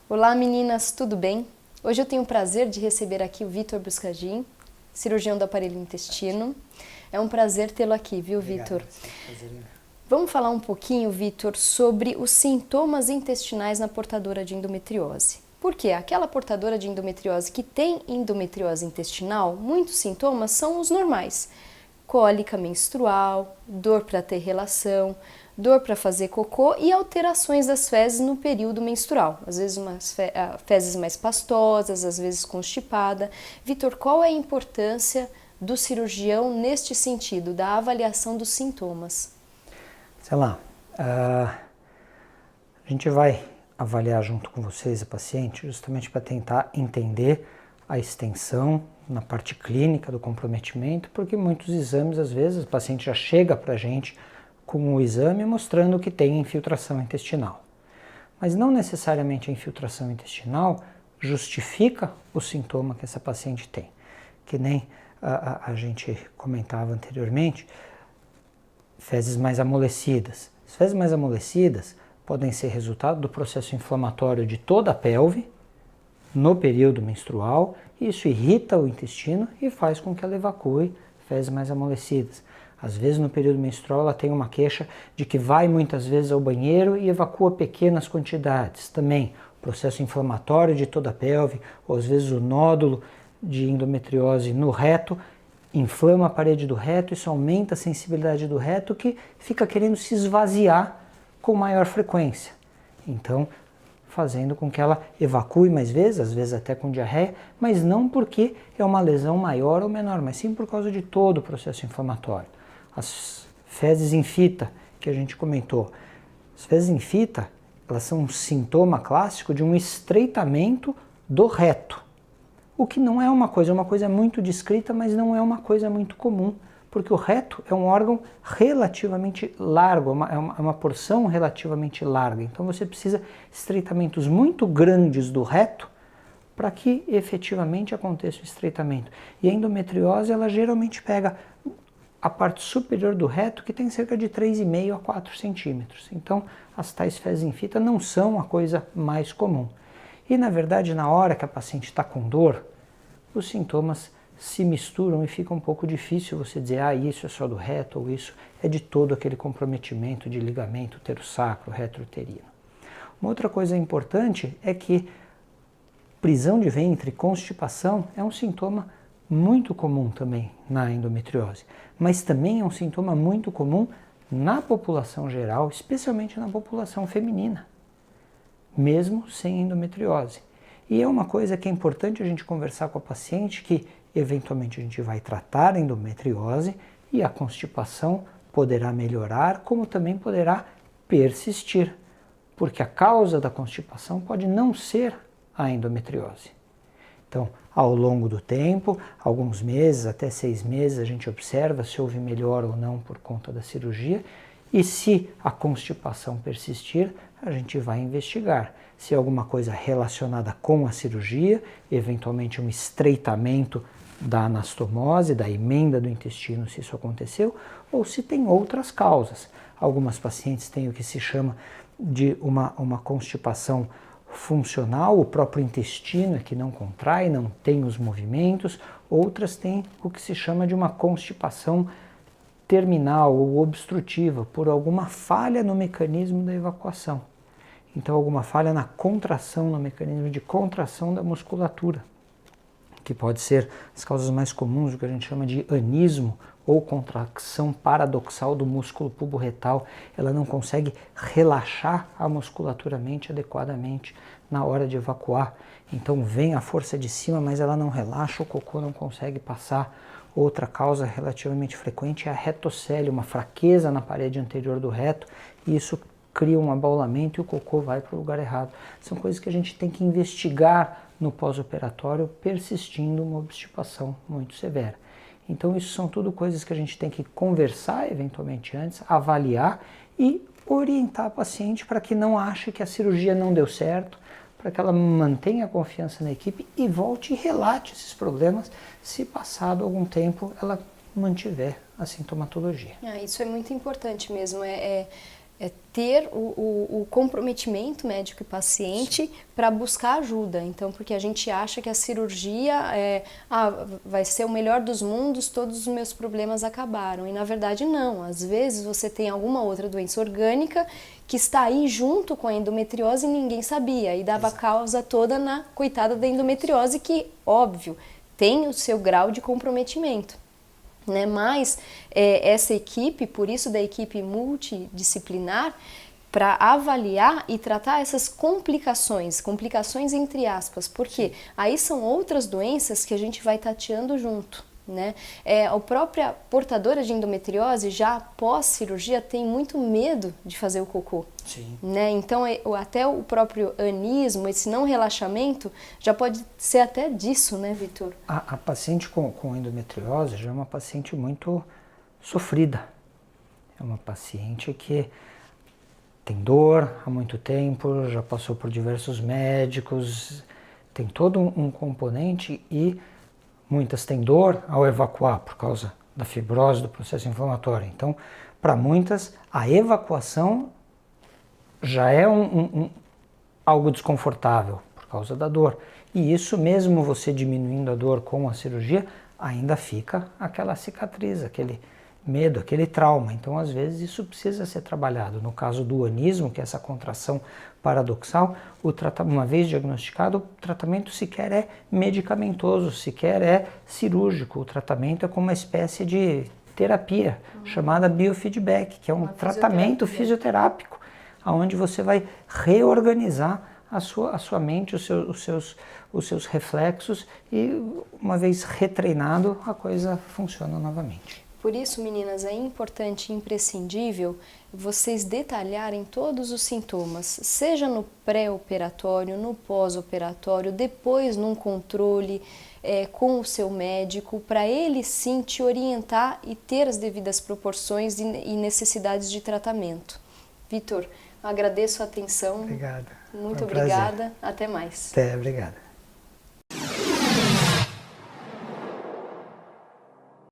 Olá meninas, tudo bem? Hoje eu tenho o prazer de receber aqui o Vitor Buscagin, cirurgião do aparelho intestino. É um prazer tê-lo aqui, viu, Vitor? Vamos falar um pouquinho, Vitor, sobre os sintomas intestinais na portadora de endometriose. Por quê? Aquela portadora de endometriose que tem endometriose intestinal, muitos sintomas são os normais. Cólica menstrual, dor para ter relação, dor para fazer cocô e alterações das fezes no período menstrual. Às vezes umas fezes mais pastosas, às vezes constipada. Vitor, qual é a importância do cirurgião neste sentido, da avaliação dos sintomas? Sei lá, a gente vai avaliar junto com vocês a paciente justamente para tentar entender a extensão na parte clínica do comprometimento, porque muitos exames, às vezes, o paciente já chega para a gente com o exame mostrando que tem infiltração intestinal. Mas não necessariamente a infiltração intestinal justifica o sintoma que essa paciente tem. Que nem a gente comentava anteriormente, fezes mais amolecidas. As fezes mais amolecidas podem ser resultado do processo inflamatório de toda a pelve no período menstrual, e isso irrita o intestino e faz com que ela evacue fezes mais amolecidas. Às vezes no período menstrual ela tem uma queixa de que vai muitas vezes ao banheiro e evacua pequenas quantidades. Também o processo inflamatório de toda a pelve, ou às vezes o nódulo de endometriose no reto, inflama a parede do reto, isso aumenta a sensibilidade do reto que fica querendo se esvaziar com maior frequência. Então, fazendo com que ela evacue mais vezes, às vezes até com diarreia, mas não porque é uma lesão maior ou menor, mas sim por causa de todo o processo inflamatório. As fezes em fita, que a gente comentou, as fezes em fita, elas são um sintoma clássico de um estreitamento do reto. O que não é uma coisa muito descrita, mas não é uma coisa muito comum, porque o reto é um órgão relativamente largo, é uma porção relativamente larga. Então você precisa de estreitamentos muito grandes do reto para que efetivamente aconteça o estreitamento. E a endometriose, ela geralmente pega a parte superior do reto, que tem cerca de 3,5 a 4 centímetros. Então as tais fezes em fita não são a coisa mais comum. E na verdade, na hora que a paciente está com dor, os sintomas se misturam e fica um pouco difícil você dizer, isso é só do reto ou isso é de todo aquele comprometimento de ligamento uterosacro, retrouterino. Uma outra coisa importante é que prisão de ventre, constipação, é um sintoma muito comum também na endometriose, mas também é um sintoma muito comum na população geral, especialmente na população feminina, mesmo sem endometriose. E é uma coisa que é importante a gente conversar com a paciente, que eventualmente a gente vai tratar a endometriose e a constipação poderá melhorar, como também poderá persistir, porque a causa da constipação pode não ser a endometriose. Então, ao longo do tempo, alguns meses, até 6 meses, a gente observa se houve melhora ou não por conta da cirurgia, e se a constipação persistir, a gente vai investigar se é alguma coisa relacionada com a cirurgia, eventualmente um estreitamento da anastomose, da emenda do intestino, se isso aconteceu, ou se tem outras causas. Algumas pacientes têm o que se chama de uma constipação funcional, o próprio intestino é que não contrai, não tem os movimentos, outras têm o que se chama de uma constipação terminal ou obstrutiva, por alguma falha no mecanismo da evacuação. Então, alguma falha na contração, no mecanismo de contração da musculatura, que pode ser as causas mais comuns, o que a gente chama de anismo ou contração paradoxal do músculo pubo-retal. Ela não consegue relaxar a musculatura adequadamente na hora de evacuar. Então vem a força de cima, mas ela não relaxa, o cocô não consegue passar. Outra causa relativamente frequente é a retocele, uma fraqueza na parede anterior do reto, e isso cria um abaulamento e o cocô vai para o lugar errado. São coisas que a gente tem que investigar no pós-operatório, persistindo uma obstipação muito severa. Então isso são tudo coisas que a gente tem que conversar eventualmente antes, avaliar e orientar a paciente para que não ache que a cirurgia não deu certo, para que ela mantenha a confiança na equipe e volte e relate esses problemas se passado algum tempo ela mantiver a sintomatologia. Isso é muito importante mesmo, É ter o comprometimento médico e paciente para buscar ajuda. Então, porque a gente acha que a cirurgia vai ser o melhor dos mundos, todos os meus problemas acabaram. E na verdade não. Às vezes você tem alguma outra doença orgânica que está aí junto com a endometriose e ninguém sabia. E dava causa toda na coitada da endometriose, que, óbvio, tem o seu grau de comprometimento. Né? Mas essa equipe, por isso da equipe multidisciplinar, para avaliar e tratar essas complicações entre aspas, porque aí são outras doenças que a gente vai tateando junto. Né? A própria portadora de endometriose, já pós-cirurgia, tem muito medo de fazer o cocô. Sim. Né? Então, até o próprio anismo, esse não relaxamento, já pode ser até disso, né, Vitor? A paciente com endometriose já é uma paciente muito sofrida. É uma paciente que tem dor há muito tempo, já passou por diversos médicos, tem todo um componente e muitas têm dor ao evacuar por causa da fibrose do processo inflamatório. Então, para muitas, a evacuação já é algo desconfortável por causa da dor. E isso, mesmo você diminuindo a dor com a cirurgia, ainda fica aquela cicatriz, aquele medo, aquele trauma. Então, às vezes, isso precisa ser trabalhado. No caso do anismo, que é essa contração paradoxal, uma vez diagnosticado, o tratamento sequer é medicamentoso, sequer é cirúrgico. O tratamento é como uma espécie de terapia, chamada biofeedback, que é um tratamento fisioterápico, onde você vai reorganizar a sua mente, os seus reflexos, e uma vez retreinado, a coisa funciona novamente. Por isso, meninas, é importante e imprescindível vocês detalharem todos os sintomas, seja no pré-operatório, no pós-operatório, depois num controle com o seu médico, para ele sim te orientar e ter as devidas proporções e necessidades de tratamento. Vitor, agradeço a atenção. Obrigado. Muito obrigada. Até mais. Até, obrigado.